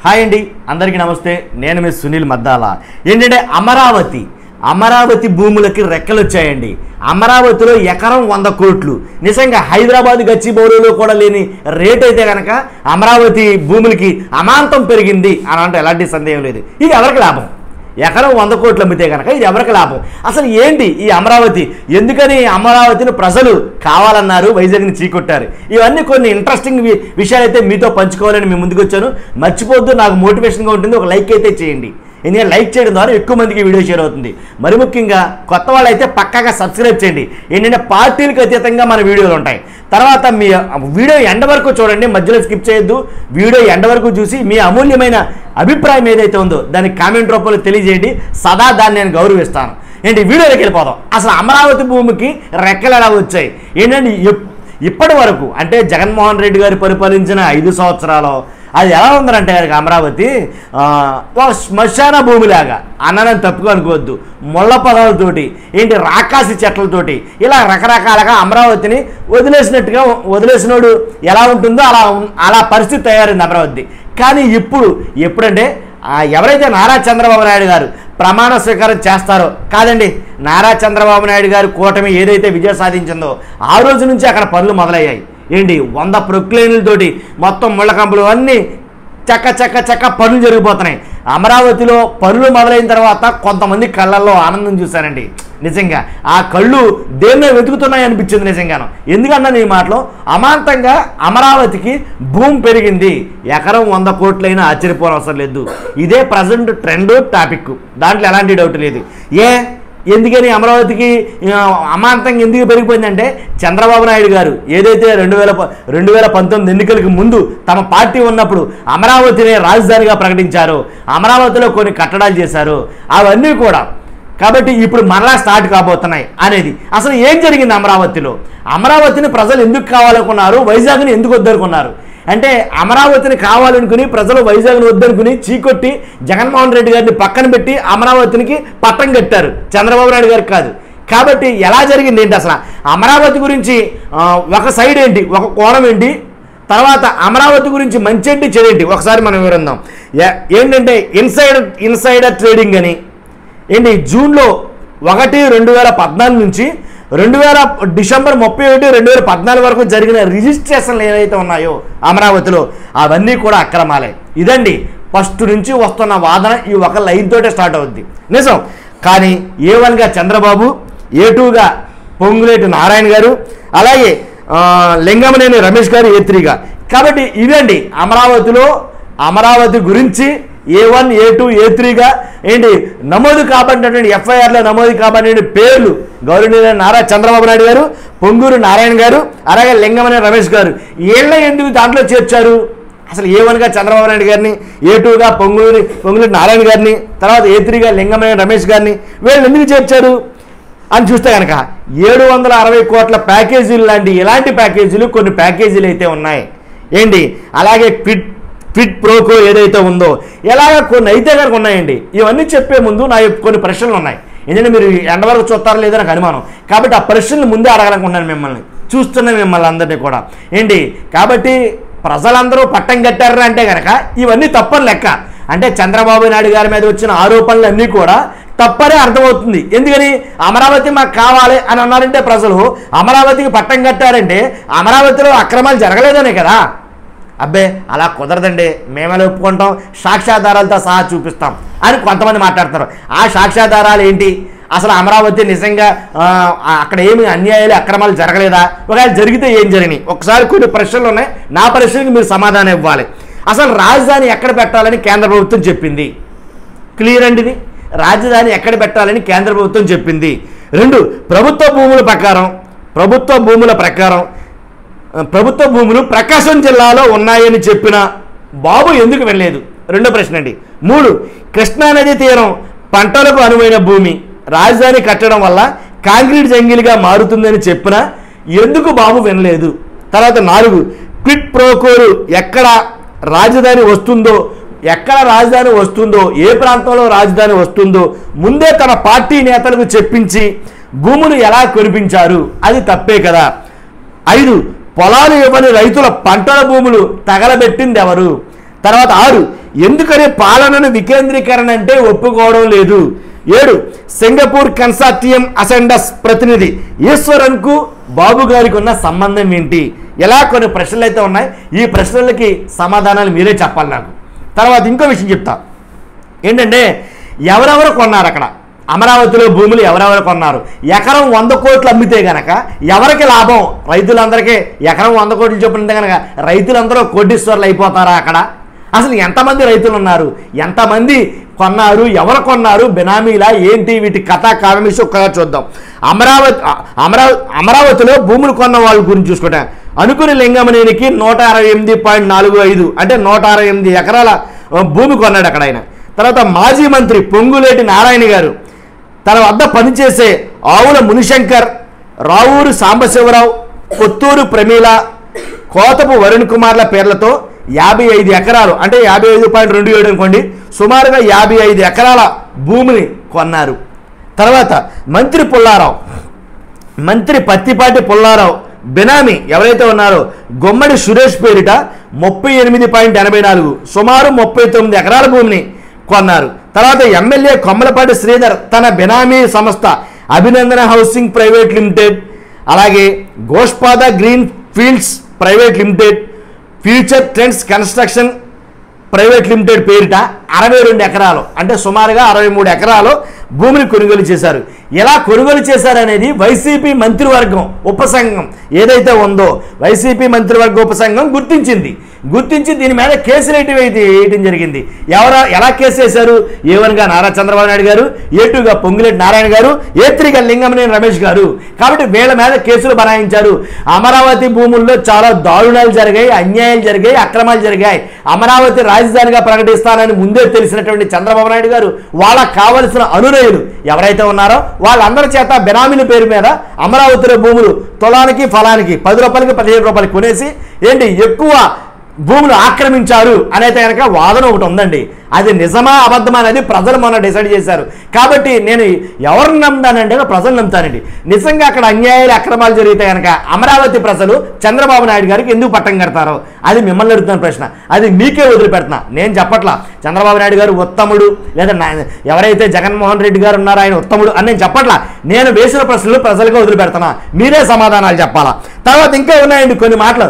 Hi అండి, అందరికీ నమస్తే. నేను మీ సునీల్ మద్దాల. ఏంటంటే అమరావతి భూములకి రెక్కలు వచ్చాయండి. అమరావతిలో ఎకరం 100 కోట్లు. నిజంగా హైదరాబాద్ గచ్చిబౌలిలో కూడా లేని రేట్ అయితే కనుక అమరావతి భూములకి అమాంతం పెరిగింది అని అంటే ఎలాంటి సందేహం లేదు. ఇది ఎవరికి లాభం? ఎకరం 100 కోట్లు అమ్మితే కనుక ఇది ఎవరికి లాభం? అసలు ఏంటి ఈ అమరావతి? ఎందుకని అమరావతిని ప్రజలు కావాలన్నారు, వైజాగ్ని చీకొట్టారు? ఇవన్నీ కొన్ని ఇంట్రెస్టింగ్ విషయాలు అయితే మీతో పంచుకోవాలని మీ ముందుకు వచ్చాను. మర్చిపోద్దు, నాకు మోటివేషన్గా ఉంటుంది. ఒక లైక్ అయితే చేయండి. ఎందుకంటే లైక్ చేయడం ద్వారా ఎక్కువ మందికి వీడియో షేర్ అవుతుంది. మరి ముఖ్యంగా కొత్త వాళ్ళు అయితే పక్కాగా సబ్స్క్రైబ్ చేయండి. ఏంటంటే పార్టీలకు అతీతంగా మన వీడియోలు ఉంటాయి. తర్వాత మీ వీడియో ఎండ్ వరకు చూడండి, మధ్యలో స్కిప్ చేయొద్దు. వీడియో ఎండ్ వరకు చూసి మీ అమూల్యమైన అభిప్రాయం ఏదైతే ఉందో దాన్ని కామెంట్ రూపంలో తెలియజేయండి. సదా దాన్ని నేను గౌరవిస్తాను. ఏంటి, వీడియోలోకి వెళ్ళిపోదాం. అసలు అమరావతి భూమికి రెక్కలు ఎలా వచ్చాయి ఏంటంటే, ఇప్పటి వరకు అంటే జగన్మోహన్ రెడ్డి గారు పరిపాలించిన 5 సంవత్సరాలు అది ఎలా ఉందంటే అమరావతి శ్మశాన భూమిలాగా అన్నని తప్పుగా అనుకోవద్దు. ముళ్ళ పొదలతోటి ఏంటి రాకాసి చెట్లతోటి ఇలా రకరకాలుగా అమరావతిని వదిలేసినోడు ఎలా ఉంటుందో అలా పరిస్థితి తయారైంది అమరావతి. కానీ ఎప్పుడంటే ఎవరైతే నారా చంద్రబాబు నాయుడు గారు ప్రమాణ స్వీకారం చేస్తారో కాదండి, నారా చంద్రబాబు నాయుడు గారు కూటమి ఏదైతే విజయం సాధించిందో ఆ రోజు నుంచి అక్కడ పనులు మొదలయ్యాయి. ఏంటి 100 ప్రొక్లైన్లతోటి మొత్తం ముళ్ళ కంపలు అన్నీ చక్క పనులు జరిగిపోతున్నాయి. అమరావతిలో పనులు మొదలైన తర్వాత కొంతమంది కళ్ళల్లో ఆనందం చూశానండి. నిజంగా ఆ కళ్ళు దేన్నో వెతుకుతున్నాయి అనిపించింది నిజంగాను. ఎందుకన్నా ఈ మాటలో అమాంతంగా అమరావతికి భూమి పెరిగింది. ఎకరం 100 కోట్లైనా ఆశ్చర్యపోనవసరం లేదు. ఇదే ప్రజెంట్ ట్రెండ్ టాపిక్, దాంట్లో ఎలాంటి డౌట్ లేదు. ఎందుకని అమరావతికి అమాంతంగా ఎందుకు పెరిగిపోయిందంటే, చంద్రబాబు నాయుడు గారు ఏదైతే 2019 ఎన్నికలకు ముందు తమ పార్టీ ఉన్నప్పుడు అమరావతిని రాజధానిగా ప్రకటించారో, అమరావతిలో కొన్ని కట్టడాలు చేశారు, అవన్నీ కూడా కాబట్టి ఇప్పుడు మరలా స్టార్ట్ కాబోతున్నాయి అనేది. అసలు ఏం జరిగింది అమరావతిని ప్రజలు ఎందుకు కావాలనుకున్నారు, వైజాగ్ని ఎందుకు వద్దనుకున్నారు అంటే, అమరావతిని కావాలనుకుని ప్రజలు వైజాగ్ని వద్దనుకుని చీకొట్టి జగన్మోహన్ రెడ్డి గారిని పక్కన పెట్టి అమరావతికి పట్టం కట్టారు, చంద్రబాబు నాయుడు గారికి కాదు. కాబట్టి ఎలా జరిగింది ఏంటి, అసలు అమరావతి గురించి ఒక సైడ్ ఏంటి, ఒక కోణం ఏంటి, తర్వాత అమరావతి గురించి మంచి ఏంటి చెడేంటి ఒకసారి మనం వివరిద్దాం. ఏంటంటే ఇన్సైడర్ ట్రేడింగ్ అని ఏంటి జూన్లో 1, 2014 నుంచి డిసెంబర్ 31, 2014 వరకు జరిగిన రిజిస్ట్రేషన్లు ఏవైతే ఉన్నాయో అమరావతిలో అవన్నీ కూడా అక్రమాలే. ఇదండి ఫస్ట్ నుంచి వస్తున్న వాదన. ఈ ఒక లైన్ తోటే స్టార్ట్ అవుద్ది నిజం. కానీ A1గా చంద్రబాబు, A2గా పొంగులేటి నారాయణ గారు, అలాగే లింగమనేని రమేష్ గారు A3గా. కాబట్టి ఇదండి అమరావతి గురించి A1, A2, A3గా ఏంటి నమోదు కాబడినటువంటి FIRలో నమోదు కాబడిన పేర్లు గౌరవనీయ నారా చంద్రబాబు నాయుడు గారు, పొంగూరు నారాయణ గారు, అలాగే లింగమనే రమేష్ గారు. వీళ్ళ ఎందుకు దాంట్లో చేర్చారు? అసలు A1గా చంద్రబాబు నాయుడు గారిని, A2గా పొంగులేటి నారాయణ గారిని, తర్వాత A3గా లింగమనే రమేష్ గారిని వీళ్ళు ఎందుకు చేర్చారు అని చూస్తే కనుక 760 కోట్ల ప్యాకేజీలు ఇలాంటి ప్యాకేజీలు కొన్ని ప్యాకేజీలు అయితే ఉన్నాయి ఏంటి. అలాగే క్విడ్ ప్రోకో ఏదైతే ఉందో ఎలాగ కొన్ని అయితే కనుక ఉన్నాయండి. ఇవన్నీ చెప్పే ముందు నా కొన్ని ప్రశ్నలు ఉన్నాయి. ఎందుకంటే మీరు ఎండ వరకు చూస్తారో లేదో నాకు అనుమానం. కాబట్టి ఆ ప్రశ్నలు ముందే అడగాలనుకుంటున్నాను మిమ్మల్ని, చూస్తున్నాను మిమ్మల్ని అందరినీ కూడా ఏంటి. కాబట్టి ప్రజలందరూ పట్టం కట్టారు అంటే కనుక ఇవన్నీ తప్పని లెక్క. అంటే చంద్రబాబు నాయుడు గారి మీద వచ్చిన ఆరోపణలు అన్నీ కూడా తప్పనే అర్థమవుతుంది. ఎందుకని అమరావతి మాకు కావాలి అని అన్నారంటే ప్రజలు అమరావతికి పట్టం కట్టారంటే అమరావతిలో అక్రమాలు జరగలేదనే కదా. అబ్బే అలా కుదరదండి, మేమే ఒప్పుకుంటాం, సాక్ష్యాధారాలతో సహా చూపిస్తాం అని కొంతమంది మాట్లాడుతున్నారు. ఆ సాక్ష్యాధారాలు ఏంటి? అసలు అమరావతి నిజంగా అక్కడ ఏమి అన్యాయాలు అక్రమాలు జరగలేదా? ఒకవేళ జరిగితే ఏం జరిగినాయి? ఒకసారి కొన్ని ప్రశ్నలు ఉన్నాయి, నా ప్రశ్నకి మీరు సమాధానం ఇవ్వాలి. అసలు రాజధాని ఎక్కడ పెట్టాలని కేంద్ర ప్రభుత్వం చెప్పింది? క్లియర్ అండి, ఇది రాజధాని ఎక్కడ పెట్టాలని కేంద్ర ప్రభుత్వం చెప్పింది. 2 ప్రభుత్వ భూములు ప్రకాశం జిల్లాలో ఉన్నాయని చెప్పిన బాబు ఎందుకు వెళ్ళలేదు? రెండో ప్రశ్న అండి. 3 కృష్ణానది తీరం పంటలకు అనువైన భూమి రాజధాని కట్టడం వల్ల కాంక్రీట్ జంగిల్గా మారుతుందని చెప్పినా ఎందుకు బాబు వినలేదు? తర్వాత 4 క్విడ్ ప్రోకోలు ఎక్కడ రాజధాని వస్తుందో ఏ ప్రాంతంలో రాజధాని వస్తుందో ముందే తన పార్టీ నేతలకు చెప్పించి భూములు ఎలా కొనిపించారు? అది తప్పే కదా. 5 పొలాలు ఇవ్వని రైతుల పంటల భూములు తగలబెట్టింది ఎవరు? తర్వాత 6 ఎందుకని పాలనను వికేంద్రీకరణ అంటే ఒప్పుకోవడం లేదు. 7 సింగపూర్ కన్సార్టియం అసెండస్ ప్రతినిధి ఈశ్వరన్కు బాబు గారికి ఉన్న సంబంధం ఏంటి? ఇలా కొన్ని ప్రశ్నలు అయితే ఉన్నాయి. ఈ ప్రశ్నలకి సమాధానాలు మీరే చెప్పాలి నాకు. తర్వాత ఇంకో విషయం చెప్తా. ఏంటంటే ఎవరెవరు కొన్నారు అక్కడ అమరావతిలో భూములు ఎవరెవరు కొన్నారు? ఎకరం 100 కోట్లు అమ్మితే గనక ఎవరికి లాభం? రైతులందరికీ ఎకరం 100 కోట్లు చొప్పున కనుక రైతులందరూ కోటీశ్వర్లు అయిపోతారా అక్కడ? అసలు ఎంతమంది రైతులు ఉన్నారు? ఎంతమంది కొన్నారు? ఎవరు కొన్నారు? బినామీలా ఏంటి? వీటి కథా కారణమిషి ఒక్కగా చూద్దాం. అమరావతిలో భూములు కొన్న వాళ్ళ గురించి చూసుకుంటా. అనుకుని లింగమనేనికి 168.45 అంటే 168 ఎకరాల భూమి కొన్నాడు అక్కడ ఆయన. తర్వాత మాజీ మంత్రి పొంగులేటి నారాయణ గారు తన వద్ద పనిచేసే ఆవుల మునిశంకర్, రావూరు సాంబశివరావు, కొత్తూరు ప్రమీల, కోతపు వరుణ్ కుమార్ల పేర్లతో 55 ఎకరాలు అంటే 55.27 అనుకోండి, సుమారుగా 55 ఎకరాల భూమిని కొన్నారు. తర్వాత మంత్రి పత్తిపాటి పుల్లారావు బినామీ ఎవరైతే ఉన్నారో గుమ్మడి సురేష్ పేరిట 38.84 సుమారు 39 ఎకరాల భూమిని కొన్నారు. తర్వాత ఎమ్మెల్యే కొమ్మలపాటి శ్రీధర్ తన బినామీ సంస్థ అభినందన హౌసింగ్ ప్రైవేట్ లిమిటెడ్, అలాగే Goshpada green fields private limited, future trends construction private limited పేరిట 62 ఎకరాలు అంటే సుమారుగా 63 ఎకరాలు భూమిని కొనుగోలు చేశారు. ఎలా కొనుగోలు చేశారనేది వైసీపీ మంత్రివర్గం ఉపసంఘం ఏదైతే ఉందో వైసీపీ మంత్రివర్గ ఉపసంఘం గుర్తించి దీని మీద కేసులు వేయటం జరిగింది. ఎలా కేసు వేశారు? A1గా నారా చంద్రబాబు నాయుడు గారు, A2గా పొంగులేటి నారాయణ గారు, A3గా లింగమనేని రమేష్ గారు. కాబట్టి వీళ్ళ మీద కేసులు బనాయించారు. అమరావతి భూముల్లో చాలా దారుణాలు జరిగాయి, అన్యాయాలు జరిగాయి, అక్రమాలు జరిగాయి. అమరావతి రాజధానిగా ప్రకటిస్తానని ముందే తెలిసినటువంటి చంద్రబాబు నాయుడు గారు వాళ్ళకు కావలసిన అనురయులు ఎవరైతే ఉన్నారో వాళ్ళందరి చేత బినామీల పేరు మీద అమరావతిలో భూములు తులానికి ఫలానికి 10 రూపాయలకి 15 రూపాయలకి కొనేసి ఎక్కువ భూములు ఆక్రమించారు అనేది కనుక వాదన ఒకటి ఉందండి. అది నిజమా అబద్ధమా అనేది ప్రజలు మొన్న డిసైడ్ చేశారు. కాబట్టి నేను ఎవరిని నమ్ముతానంటే ప్రజలు నమ్ముతానండి. నిజంగా అక్కడ అన్యాయాలు అక్రమాలు జరిగితే కనుక అమరావతి ప్రజలు చంద్రబాబు నాయుడు గారికి ఎందుకు పట్టం కడతారో అది మిమ్మల్ని అడుగుతున్న ప్రశ్న. అది మీకే వదిలిపెడుతున్నా, నేను చెప్పట్లా. చంద్రబాబు నాయుడు గారు ఉత్తముడు లేదా ఎవరైతే జగన్మోహన్ రెడ్డి గారు ఉన్నారో ఆయన ఉత్తముడు అని నేను చెప్పట్లా. నేను వేసిన ప్రశ్నలు ప్రజలుగా వదిలిపెడుతున్నా, మీరే సమాధానాలు చెప్పాలా. తర్వాత ఇంకా ఉన్నాయండి కొన్ని మాటలు,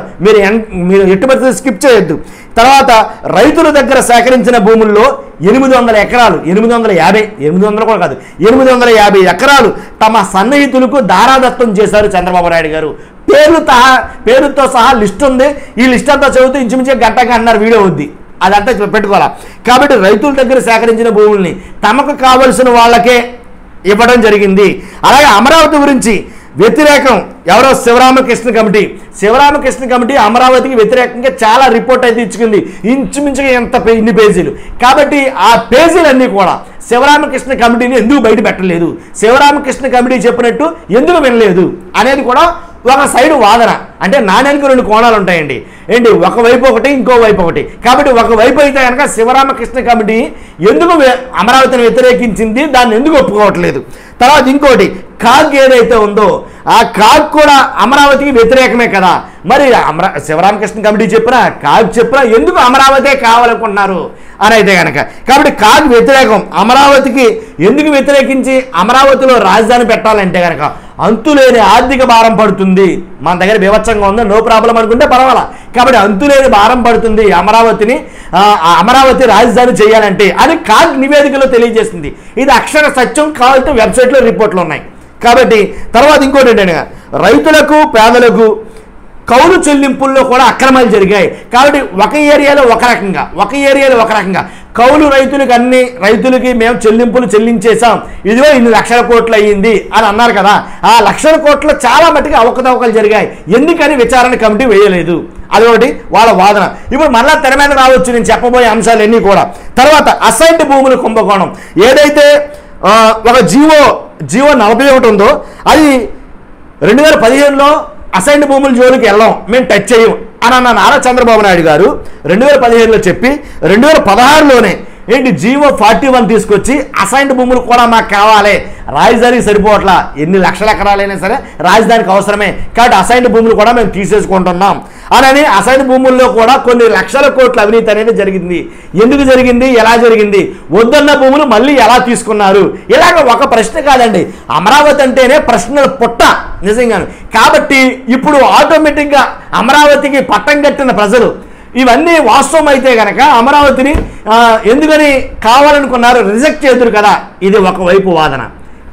మీరు ఎటువంటి స్కిప్ చేయొద్దు. తర్వాత రైతుల దగ్గర సేకరించిన భూముల్లో 800 ఎకరాలు 800 కూడా కాదు 850 ఎకరాలు తమ సన్నిహితులకు దారాదత్తం చేశారు చంద్రబాబు నాయుడు గారు. పేరుతో సహా లిస్ట్ ఉంది. ఈ లిస్ట్ అంతా చదివితే ఇంచుమించే గంటగా అన్నారు వీడియో ఉంది, అదంతా పెట్టుకోవాలా. కాబట్టి రైతుల దగ్గర సేకరించిన భూముల్ని తమకు కావలసిన వాళ్ళకే ఇవ్వడం జరిగింది. అలాగే అమరావతి గురించి వ్యతిరేకం ఎవరో శివరామకృష్ణ కమిటీ అమరావతికి వ్యతిరేకంగా చాలా రిపోర్ట్ అయితే ఇచ్చుకుంది, ఇంచుమించుగా ఇన్ని పేజీలు. కాబట్టి ఆ పేజీలన్నీ కూడా శివరామకృష్ణ కమిటీని ఎందుకు బయట పెట్టలేదు, శివరామకృష్ణ కమిటీ చెప్పినట్టు ఎందుకు వినలేదు అనేది కూడా ఒక సైడ్ వాదన. అంటే నాణ్యానికి 2 కోణాలు ఉంటాయండి. ఒకవైపు ఒకటి ఇంకో వైపు ఒకటి. కాబట్టి ఒకవైపు అయితే కనుక శివరామకృష్ణ కమిటీ ఎందుకు అమరావతిని వ్యతిరేకించింది, దాన్ని ఎందుకు ఒప్పుకోవట్లేదు. తర్వాత ఇంకోటి కాగ్ ఏదైతే ఉందో ఆ కాగ్ కూడా అమరావతికి వ్యతిరేకమే కదా. మరి శివరామకృష్ణ కమిటీ చెప్పినా కాగ్ చెప్పినా ఎందుకు అమరావతే కావాలనుకుంటున్నారు అని అయితే కనుక. కాబట్టి కాగ్ వ్యతిరేకం. అమరావతికి ఎందుకు వ్యతిరేకించి అమరావతిలో రాజధాని పెట్టాలంటే కనుక అంతులేని ఆర్థిక భారం పడుతుంది. మన దగ్గర బీభత్సంగా ఉందో నో ప్రాబ్లం అనుకుంటే పర్వాలా. కాబట్టి అంతులేని భారం పడుతుంది అమరావతి రాజధాని చేయాలంటే అని కాగ్ నివేదికలో తెలియజేసింది. ఇది అక్షర సత్యం. కావాలంటే వెబ్సైట్లో రిపోర్ట్లు ఉన్నాయి. కాబట్టి తర్వాత ఇంకోటి ఏంటంటే రైతులకు పేదలకు కౌలు చెల్లింపుల్లో కూడా అక్రమాలు జరిగాయి. కాబట్టి ఒక ఏరియాలో ఒక రకంగా కౌలు రైతులకి మేము చెల్లింపులు చెల్లించేసాం, ఇదిగో 2 లక్షల కోట్లు అయ్యింది అని అన్నారు కదా. ఆ లక్షల కోట్లు చాలా మట్టుకు అవకతవకలు జరిగాయి. ఎందుకని విచారణ కమిటీ వేయలేదు, అదొకటి వాళ్ళ వాదన. ఇప్పుడు మళ్ళా తెర మీద రావచ్చు నేను చెప్పబోయే అంశాలన్నీ కూడా. తర్వాత అసైన్డ్ భూముల కుంభకోణం ఏదైతే ఒక జీవో 41 ఉందో అది 2015లో అసైన్డ్ భూముల జోలికి వెళ్ళాం, మేము టచ్ చేయం అని అన్న నారా చంద్రబాబు నాయుడు గారు 2015లో చెప్పి 2016లోనే ఏంటి జీవో 41 తీసుకొచ్చి అసైన్డ్ భూములు కూడా మాకు కావాలి, రాజధానికి సరిపోవట్లా, ఎన్ని లక్షల ఎకరాలైనా సరే రాజధానికి అవసరమే కాబట్టి అసైన్డ్ భూములు కూడా మేము తీసేసుకుంటున్నాం అని అసైన్డ్ భూముల్లో కూడా కొన్ని లక్షల కోట్ల అవినీతి అనేది జరిగింది. ఎందుకు జరిగింది, ఎలా జరిగింది, వద్దన్న భూములు మళ్ళీ ఎలా తీసుకున్నారు, ఇలాగ ఒక ప్రశ్న కాదండి, అమరావతి అంటేనే ప్రశ్నలు పుట్ట నిజంగాను. కాబట్టి ఇప్పుడు ఆటోమేటిక్గా అమరావతికి పట్టం కట్టిన ప్రజలు ఇవన్నీ వాస్తవం అయితే కనుక అమరావతిని ఎందుకని కావాలనుకున్నారు, రిజెక్ట్ చేదురు కదా, ఇది ఒకవైపు వాదన.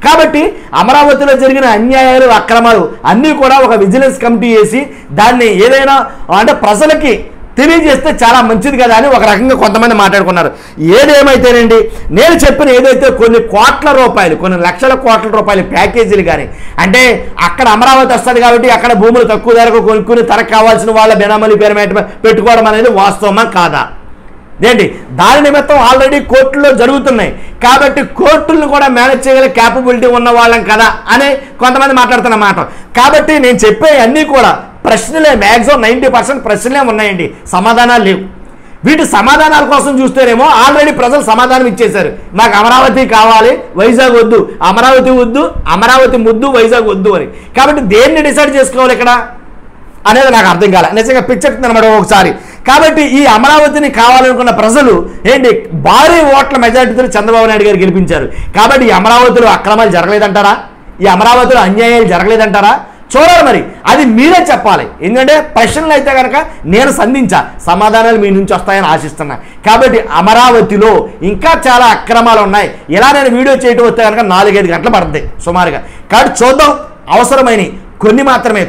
కాబట్టి అమరావతిలో జరిగిన అన్యాయాలు అక్రమాలు అన్నీ కూడా ఒక విజిలెన్స్ కమిటీ వేసి దాన్ని ఏదైనా అంటే ప్రజలకి తెలియజేస్తే చాలా మంచిది కదా అని ఒక రకంగా కొంతమంది మాట్లాడుకున్నారు. ఏదేమైతేనండి, నేను చెప్పిన ఏదైతే కొన్ని కోట్ల రూపాయలు, కొన్ని లక్షల కోట్ల రూపాయల ప్యాకేజీలు కానీ, అంటే అక్కడ అమరావతి వస్తుంది కాబట్టి అక్కడ భూములు తక్కువ ధరకు కొనుక్కుని తనకు కావాల్సిన వాళ్ళ బెనామీ పేరు పెట్టుకోవడం అనేది వాస్తవమా కాదా, ఏంటి దాని నిమిత్తం ఆల్రెడీ కోర్టుల్లో జరుగుతున్నాయి కాబట్టి కోర్టులను కూడా మేనేజ్ చేయగల క్యాపబిలిటీ ఉన్న వాళ్ళం కదా అని కొంతమంది మాట్లాడుతున్న మాట. కాబట్టి నేను చెప్పే అన్నీ కూడా ప్రశ్నలే, మ్యాక్సిమం 90% ప్రశ్నలే ఉన్నాయండి, సమాధానాలు లేవు. వీటి సమాధానాల కోసం చూస్తేనేమో ఆల్రెడీ ప్రజలు సమాధానం ఇచ్చేశారు, మాకు అమరావతి కావాలి, వైజాగ్ వద్దు, అమరావతి వద్దు, అమరావతి ముద్దు, వైజాగ్ వద్దు అని. కాబట్టి దేన్ని డిసైడ్ చేసుకోవాలి ఇక్కడ అనేది నాకు అర్థం కాలే, నిజంగా పిచ్చెక్కుతుంది అనమాట ఒకసారి. కాబట్టి ఈ అమరావతిని కావాలనుకున్న ప్రజలు ఏంటి భారీ ఓట్ల మెజార్టీతో చంద్రబాబు నాయుడు గారు గెలిపించారు. కాబట్టి ఈ అమరావతిలో అక్రమాలు జరగలేదంటారా, ఈ అమరావతిలో అన్యాయాలు జరగలేదంటారా, చూడాలి మరి, అది మీరే చెప్పాలి. ఎందుకంటే ప్రశ్నలు అయితే కనుక నేను సంధించా, సమాధానాలు మీ నుంచి వస్తాయని ఆశిస్తున్నా. కాబట్టి అమరావతిలో ఇంకా చాలా అక్రమాలు ఉన్నాయి. ఇలా నేను వీడియో చేయటం వస్తే కనుక 4-5 గంటలు పడుతుంది సుమారుగా. కాబట్టి చూద్దాం, అవసరమైన కొన్ని మాత్రమే,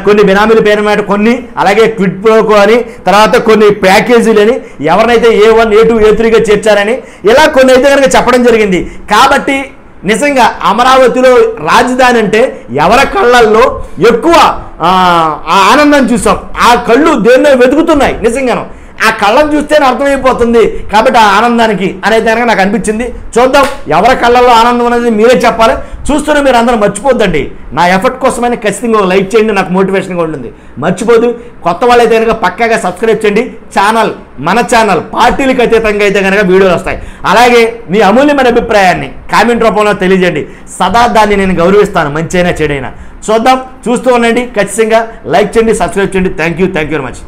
కొన్ని బినామీల పేరు మీద కొన్ని, అలాగే క్విడ్ ప్రోకో అని, తర్వాత కొన్ని ప్యాకేజీలు అని, ఎవరినైతే A1, A2, A3గా చేర్చారని, ఇలా కొన్ని అయితే కనుక చెప్పడం జరిగింది. కాబట్టి నిజంగా అమరావతిలో రాజధాని అంటే ఎవరి కళ్ళల్లో ఎక్కువ ఆనందం చూసాం, ఆ కళ్ళు దేన్నో వెతుకుతున్నాయి నిజంగాను, ఆ కళ్ళను చూస్తేనే అర్థమైపోతుంది. కాబట్టి ఆ ఆనందానికి అనేది కనుక నాకు అనిపించింది. చూద్దాం ఎవరి కళ్ళల్లో ఆనందం అనేది మీరే చెప్పాలి. చూస్తున్న మీరు అందరూ మర్చిపోద్దండి, నా ఎఫర్ట్ కోసమైనా ఖచ్చితంగా ఒక లైక్ చేయండి, నాకు మోటివేషన్గా ఉంటుంది. మర్చిపోదు, కొత్త వాళ్ళైతే కనుక పక్కాగా సబ్స్క్రైబ్ చేయండి. మన ఛానల్ పార్టీలకు అతీతంగా అయితే కనుక వీడియోలు వస్తాయి. అలాగే మీ అమూల్యమైన అభిప్రాయాన్ని కామెంట్ రూపంలో తెలియజేయండి, సదా దాన్ని నేను గౌరవిస్తాను, మంచి అయినా చెడైనా. చూద్దాం, చూస్తూ ఉండండి, ఖచ్చితంగా లైక్ చేయండి, సబ్స్క్రైబ్ చేయండి. Thank you very much.